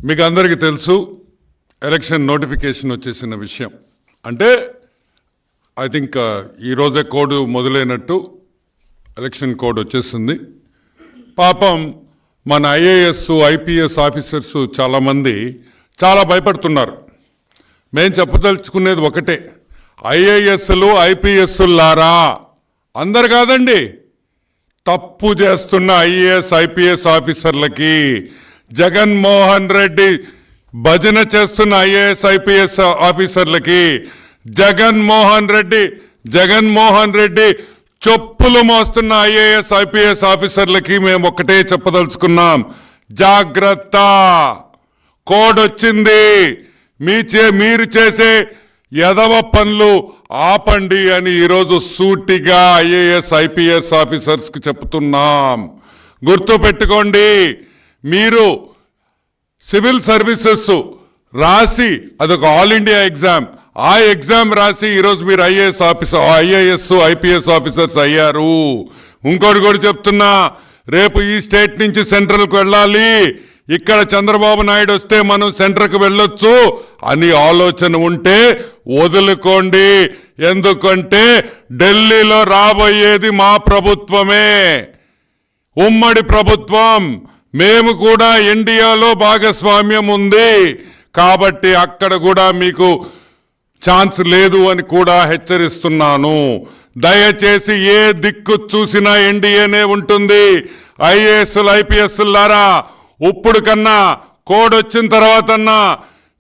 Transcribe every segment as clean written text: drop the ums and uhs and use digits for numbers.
మీకు అందరికీ తెలుసు ఎలక్షన్ నోటిఫికేషన్ వచ్చేసిన విషయం. అంటే ఐ థింక్ ఈరోజే కోడ్ మొదలైనట్టు ఎలక్షన్ కోడ్ వచ్చేసింది. పాపం మన ఐఏఎస్ ఐపీఎస్ ఆఫీసర్స్ చాలామంది చాలా భయపడుతున్నారు. మేము చెప్పదలుచుకునేది ఒకటే, ఐఏఎస్లు ఐపీఎస్లారా, అందరు కాదండి, తప్పు చేస్తున్న ఐఏఎస్ ఐపీఎస్ ఆఫీసర్లకి, జగన్మోహన్ రెడ్డి భజన చేస్తున్న ఐఏఎస్ ఐపీఎస్ ఆఫీసర్లకి, జగన్మోహన్ రెడ్డి చెప్పులు మోస్తున్న ఐఏఎస్ ఐపీఎస్ ఆఫీసర్లకి మేము ఒకటే చెప్పదలుచుకున్నాం, జాగ్రత్త, కోడ్ వచ్చింది, మీరు చేసే యదవ పనులు ఆపండి అని ఈరోజు సూటిగా ఐఏఎస్ ఐపీఎస్ ఆఫీసర్స్కి చెప్తున్నాం. గుర్తుపెట్టుకోండి, మీరు సివిల్ సర్వీసెస్ రాసి అదొక ఆల్ ఇండియా ఎగ్జామ్, ఆ ఎగ్జామ్ రాసి ఈరోజు మీరు ఐఏఎస్ ఐపీఎస్ ఆఫీసర్స్ అయ్యారు. ఇంకోటి కూడా చెప్తున్నా, రేపు ఈ స్టేట్ నుంచి సెంట్రల్కి వెళ్ళాలి, ఇక్కడ చంద్రబాబు నాయుడు వస్తే మనం సెంటర్కి వెళ్ళొచ్చు అని ఆలోచన ఉంటే వదులుకోండి. ఎందుకంటే ఢిల్లీలో రాబోయేది మా ప్రభుత్వమే, ఉమ్మడి ప్రభుత్వం. మేము కూడా ఇండియాలో భాగస్వామ్యం ఉంది కాబట్టి అక్కడ కూడా మీకు ఛాన్స్ లేదు అని కూడా హెచ్చరిస్తున్నాను. దయచేసి ఏ దిక్కు చూసినా ఎన్డీఏనే ఉంటుంది. ఐఏఎస్లు ఐపీఎస్లారా, ఇప్పుడు కన్నా కోడ్ వచ్చిన తర్వాతన్నా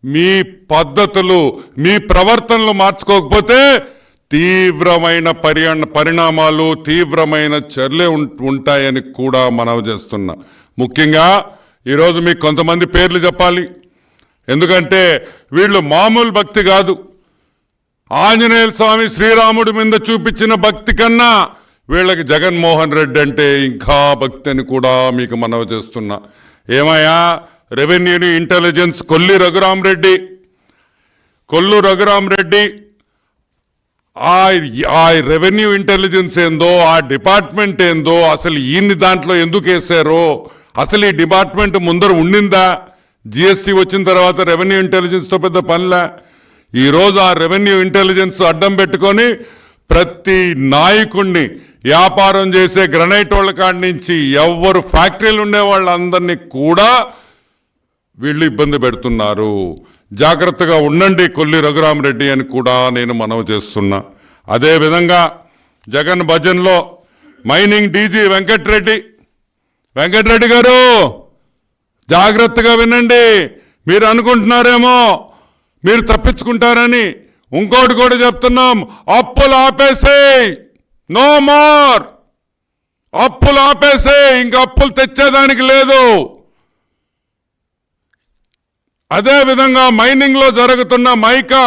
మీ పద్ధతులు మీ ప్రవర్తనలు మార్చుకోకపోతే తీవ్రమైన పరిణామాలు, తీవ్రమైన చర్యలు ఉంటాయని కూడా మనవి చేస్తున్నా. ముఖ్యంగా ఈరోజు మీకు కొంతమంది పేర్లు చెప్పాలి, ఎందుకంటే వీళ్ళు మామూలు భక్తి కాదు. ఆంజనేయ స్వామి శ్రీరాముడి మీద చూపించిన భక్తి కన్నా వీళ్ళకి జగన్మోహన్ రెడ్డి అంటే ఇంకా భక్తి అని కూడా మీకు మనవి చేస్తున్నా. ఏమయ్యా, రెవెన్యూని ఇంటెలిజెన్స్ కొల్లు రఘురామరెడ్డి ఆ రెవెన్యూ ఇంటెలిజెన్స్ ఏందో, ఆ డిపార్ట్మెంట్ ఏందో, అసలు ఈయన్ని దాంట్లో ఎందుకు వేశారో, అసలు ఈ డిపార్ట్మెంట్ ముందర ఉండిందా? జిఎస్టీ వచ్చిన తర్వాత రెవెన్యూ ఇంటెలిజెన్స్తో పెద్ద పనిలే. ఈరోజు ఆ రెవెన్యూ ఇంటెలిజెన్స్ అడ్డం పెట్టుకొని ప్రతి నాయకుడిని, వ్యాపారం చేసే గ్రనైట్ వాళ్ళ కాడి నుంచి ఎవరు ఫ్యాక్టరీలు ఉండే వాళ్ళందరినీ కూడా వీళ్ళు ఇబ్బంది పెడుతున్నారు. జాగ్రత్తగా ఉండండి కొల్లి రఘురామరెడ్డి అని కూడా నేను మనవి చేస్తున్నా. అదేవిధంగా జగన్ భజన్లో మైనింగ్ డీజీ వెంకటరెడ్డి గారు జాగ్రత్తగా వినండి. మీరు అనుకుంటున్నారేమో మీరు తప్పించుకుంటారని, ఇంకోటి కూడా చెప్తున్నాం, అప్పులు ఆపేసేయ్, నో మోర్, అప్పులు ఆపేసేయ్, ఇంకా అప్పులు తెచ్చేదానికి లేదు. అదేవిధంగా మైనింగ్లో జరుగుతున్న మైకా,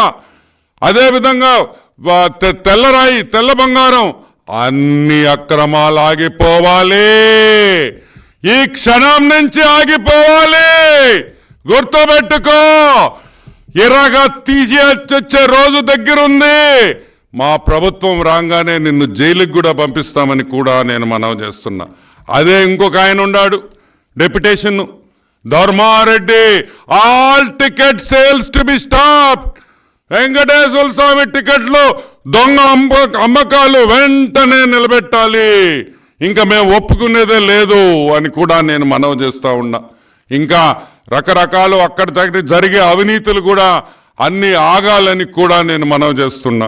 అదేవిధంగా తెల్లరాయి, తెల్ల బంగారం, అన్ని అక్రమాలు ఆగిపోవాలి, ఈ క్షణం నుంచి ఆగిపోవాలి. గుర్తుపెట్టుకో, ఇరగా తీసి వచ్చే రోజు దగ్గరుంది. మా ప్రభుత్వం రాగానే నిన్ను జైలుకి కూడా పంపిస్తామని కూడా నేను మనవి చేస్తున్నా. అదే ఇంకొక ఆయన ఉన్నాడు, deputation Dharma Reddy, all ticket sales to be stop, Venkateswara Swamy టికెట్లు దొంగ అమ్మకాలు వెంటనే నిలబెట్టాలి, ఇంకా మేము ఒప్పుకునేదే లేదు అని కూడా నేను మనవి చేస్తూ ఉన్నా. ఇంకా రకరకాలు అక్కడ జరిగే అవినీతులు కూడా అన్ని ఆగాలని కూడా నేను మనవి చేస్తున్నా.